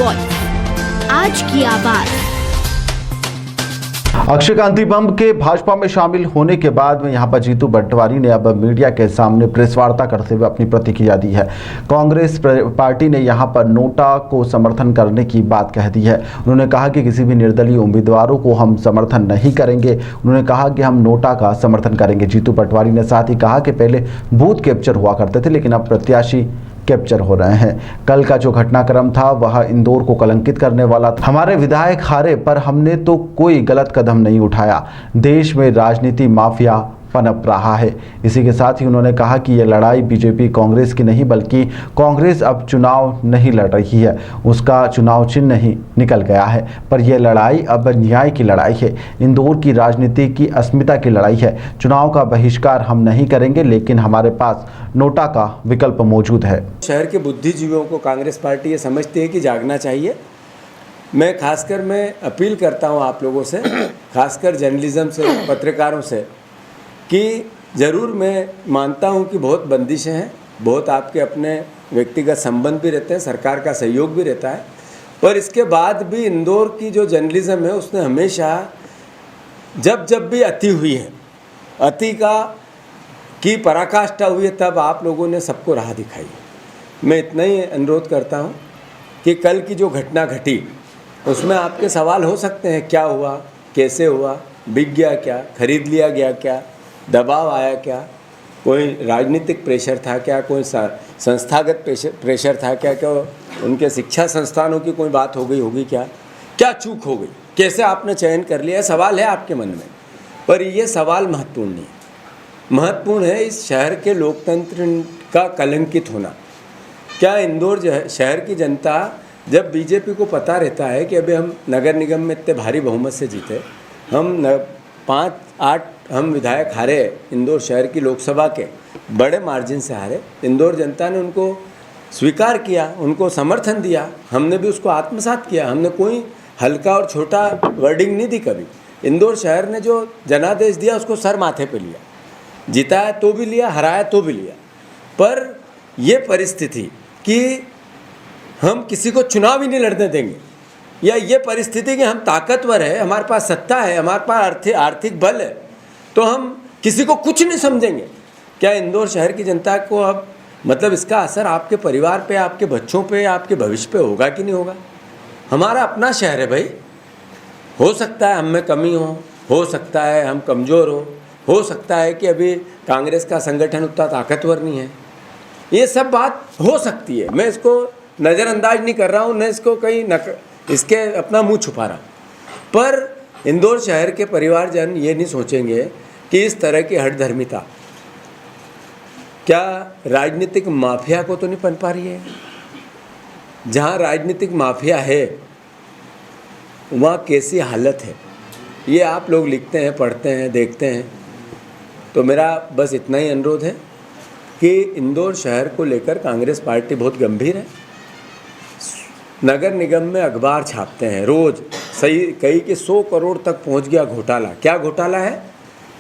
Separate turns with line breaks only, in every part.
Voice, आज की आवाज।
अक्षय कांति बम के भाजपा में शामिल होने के बाद में यहां पर जीतू पटवारी ने अब मीडिया के सामने प्रेस वार्ता करते हुए अपनी प्रतिक्रिया दी है। कांग्रेस पार्टी ने यहां पर नोटा को समर्थन करने की बात कह दी है। उन्होंने कहा कि किसी भी निर्दलीय उम्मीदवारों को हम समर्थन नहीं करेंगे। उन्होंने कहा कि हम नोटा का समर्थन करेंगे। जीतू पटवारी ने साथ ही कहा कि पहले बूथ कैप्चर हुआ करते थे, लेकिन अब प्रत्याशी कैप्चर हो रहे हैं। कल का जो घटनाक्रम था वह इंदौर को कलंकित करने वाला था। हमारे विधायक हारे, पर हमने तो कोई गलत कदम नहीं उठाया। देश में राजनीति माफिया पनप रहा है। इसी के साथ ही उन्होंने कहा कि यह लड़ाई बीजेपी कांग्रेस की नहीं, बल्कि कांग्रेस अब चुनाव नहीं लड़ रही है, उसका चुनाव चिन्ह ही निकल गया है। पर यह लड़ाई अब न्याय की लड़ाई है, इंदौर की राजनीति की अस्मिता की लड़ाई है। चुनाव का बहिष्कार हम नहीं करेंगे, लेकिन हमारे पास नोटा का विकल्प मौजूद है।
शहर के बुद्धिजीवियों को कांग्रेस पार्टी ये समझती है कि जागना चाहिए। मैं अपील करता हूँ आप लोगों से, खासकर जर्नलिज्म से, पत्रकारों से, कि ज़रूर मैं मानता हूं कि बहुत बंदिशें हैं, बहुत आपके अपने व्यक्तिगत संबंध भी रहते हैं, सरकार का सहयोग भी रहता है, पर इसके बाद भी इंदौर की जो जर्नलिज्म है उसने हमेशा जब भी अति हुई है, अति की पराकाष्ठा हुई है, तब आप लोगों ने सबको राह दिखाई है। मैं इतना ही अनुरोध करता हूं कि कल की जो घटना घटी उसमें आपके सवाल हो सकते हैं, क्या हुआ, कैसे हुआ, बिक गया क्या, खरीद लिया गया क्या, दबाव आया क्या, कोई राजनीतिक प्रेशर था क्या, कोई संस्थागत प्रेशर था क्या, क्या उनके शिक्षा संस्थानों की कोई बात हो गई होगी क्या, क्या चूक हो गई, कैसे आपने चयन कर लिया, सवाल है आपके मन में। पर ये सवाल महत्वपूर्ण नहीं है। महत्वपूर्ण है इस शहर के लोकतंत्र का कलंकित होना। क्या इंदौर शहर की जनता, जब बीजेपी को पता रहता है कि अभी हम नगर निगम में इतने भारी बहुमत से जीते, हम 5-8 हम विधायक हारे, इंदौर शहर की लोकसभा के बड़े मार्जिन से हारे, इंदौर जनता ने उनको स्वीकार किया, उनको समर्थन दिया, हमने भी उसको आत्मसात किया। हमने कोई हल्का और छोटा वर्डिंग नहीं दी कभी। इंदौर शहर ने जो जनादेश दिया उसको सर माथे पे लिया, जिताया तो भी लिया, हराया तो भी लिया। पर यह परिस्थिति कि हम किसी को चुनाव ही नहीं लड़ने देंगे, या ये परिस्थिति कि हम ताकतवर है, हमारे पास सत्ता है, हमारे पास आर्थिक बल है, तो हम किसी को कुछ नहीं समझेंगे, क्या इंदौर शहर की जनता को अब मतलब इसका असर आपके परिवार पे, आपके बच्चों पे, आपके भविष्य पे होगा कि नहीं होगा? हमारा अपना शहर है भाई। हो सकता है हम में कमी हो सकता है हम कमज़ोर हो सकता है कि अभी कांग्रेस का संगठन उतना ताकतवर नहीं है, ये सब बात हो सकती है। मैं इसको नज़रअंदाज नहीं कर रहा हूँ, न इसको कहीं इसके अपना मुंह छुपा रहा। पर इंदौर शहर के परिवारजन ये नहीं सोचेंगे कि इस तरह की हठधर्मिता क्या राजनीतिक माफिया को तो नहीं पनपा रही है? जहाँ राजनीतिक माफिया है वहाँ कैसी हालत है, ये आप लोग लिखते हैं, पढ़ते हैं, देखते हैं। तो मेरा बस इतना ही अनुरोध है कि इंदौर शहर को लेकर कांग्रेस पार्टी बहुत गंभीर है। नगर निगम में अखबार छापते हैं रोज़, सही कही कि 100 करोड़ तक पहुंच गया घोटाला। क्या घोटाला है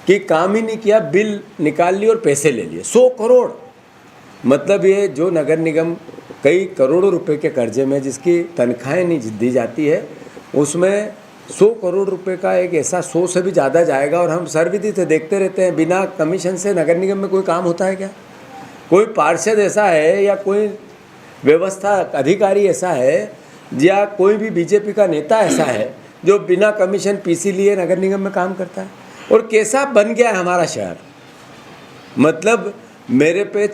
कि काम ही नहीं किया, बिल निकाल लिए और पैसे ले लिए। 100 करोड़ मतलब ये जो नगर निगम कई करोड़ों रुपए के कर्जे में, जिसकी तनख्वाहें नहीं दी जाती है, उसमें 100 करोड़ रुपए का एक ऐसा 100 से भी ज़्यादा जाएगा। और हम सर्वविदित थे, देखते रहते हैं, बिना कमीशन से नगर निगम में कोई काम होता है क्या? कोई पार्षद ऐसा है या कोई व्यवस्था अधिकारी ऐसा है या कोई भी बीजेपी का नेता ऐसा है जो बिना कमीशन पीसी लिए नगर निगम में काम करता है? और कैसा बन गया है हमारा शहर। मतलब मेरे पे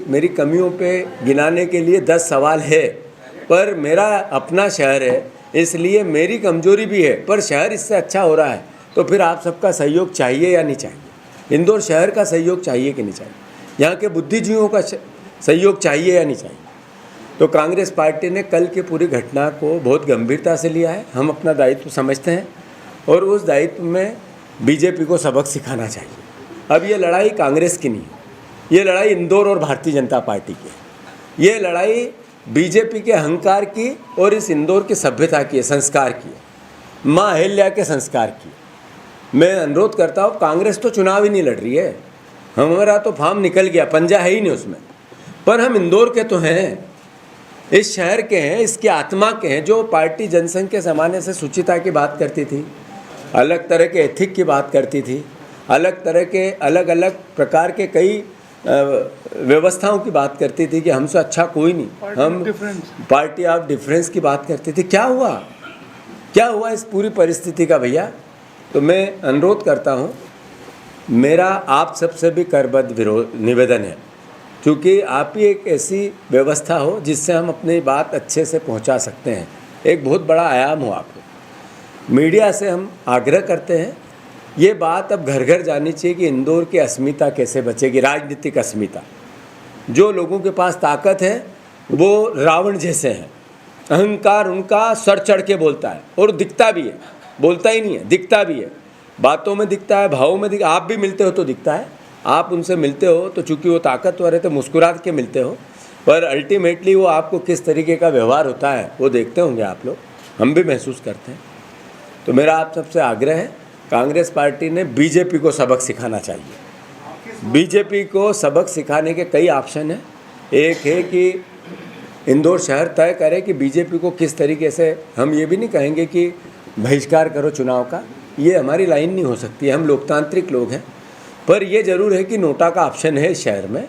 मेरी कमियों पे गिनाने के लिए 10 सवाल है, पर मेरा अपना शहर है, इसलिए मेरी कमजोरी भी है, पर शहर इससे अच्छा हो रहा है। तो फिर आप सबका सहयोग चाहिए या नहीं चाहिए? इंदौर शहर का सहयोग चाहिए कि नहीं चाहिए? यहाँ के बुद्धिजीवियों का सहयोग चाहिए या नहीं चाहिए? तो कांग्रेस पार्टी ने कल की पूरी घटना को बहुत गंभीरता से लिया है। हम अपना दायित्व समझते हैं और उस दायित्व में बीजेपी को सबक सिखाना चाहिए। अब ये लड़ाई कांग्रेस की नहीं है, ये लड़ाई इंदौर और भारतीय जनता पार्टी की है। ये लड़ाई बीजेपी के अहंकार की और इस इंदौर की सभ्यता की है, संस्कार की है, माँ अहिल्या के संस्कार की। मैं अनुरोध करता हूँ, कांग्रेस तो चुनाव ही नहीं लड़ रही है, हमारा तो फार्म निकल गया, पंजा है ही नहीं उसमें, पर हम इंदौर के तो हैं। इस शहर के हैं, इसकी आत्मा के हैं। जो पार्टी जनसंघ के ज़माने से शुचिता की बात करती थी, अलग तरह के एथिक की बात करती थी, अलग तरह के अलग अलग प्रकार के कई व्यवस्थाओं की बात करती थी कि हमसे अच्छा कोई नहीं, हम पार्टी ऑफ डिफरेंस की बात करती थी। क्या हुआ, क्या हुआ इस पूरी परिस्थिति का भैया? तो मैं अनुरोध करता हूँ, मेरा आप सबसे भी करबद्ध निवेदन है, क्योंकि आप ही एक ऐसी व्यवस्था हो जिससे हम अपनी बात अच्छे से पहुंचा सकते हैं। एक बहुत बड़ा आयाम हो आप। मीडिया से हम आग्रह करते हैं, ये बात अब घर घर जानी चाहिए कि इंदौर की अस्मिता कैसे बचेगी, राजनीतिक अस्मिता। जो लोगों के पास ताकत है वो रावण जैसे हैं, अहंकार उनका सर चढ़ के बोलता है और दिखता भी है, बोलता ही नहीं है, दिखता भी है, बातों में दिखता है, भावों में दिखता है। आप भी मिलते हो तो दिखता है, आप उनसे मिलते हो तो चूंकि वो ताकतवर है तो मुस्कुरा के मिलते हो, पर अल्टीमेटली वो आपको किस तरीके का व्यवहार होता है वो देखते होंगे आप लोग, हम भी महसूस करते हैं। तो मेरा आप सबसे आग्रह है, कांग्रेस पार्टी ने बीजेपी को सबक सिखाना चाहिए। बीजेपी को सबक सिखाने के कई ऑप्शन हैं। एक है कि इंदौर शहर तय करे कि बीजेपी को किस तरीके से, हम ये भी नहीं कहेंगे कि बहिष्कार करो चुनाव का, ये हमारी लाइन नहीं हो सकती, हम लोकतांत्रिक लोग हैं, पर ये ज़रूर है कि नोटा का ऑप्शन है इस शहर में।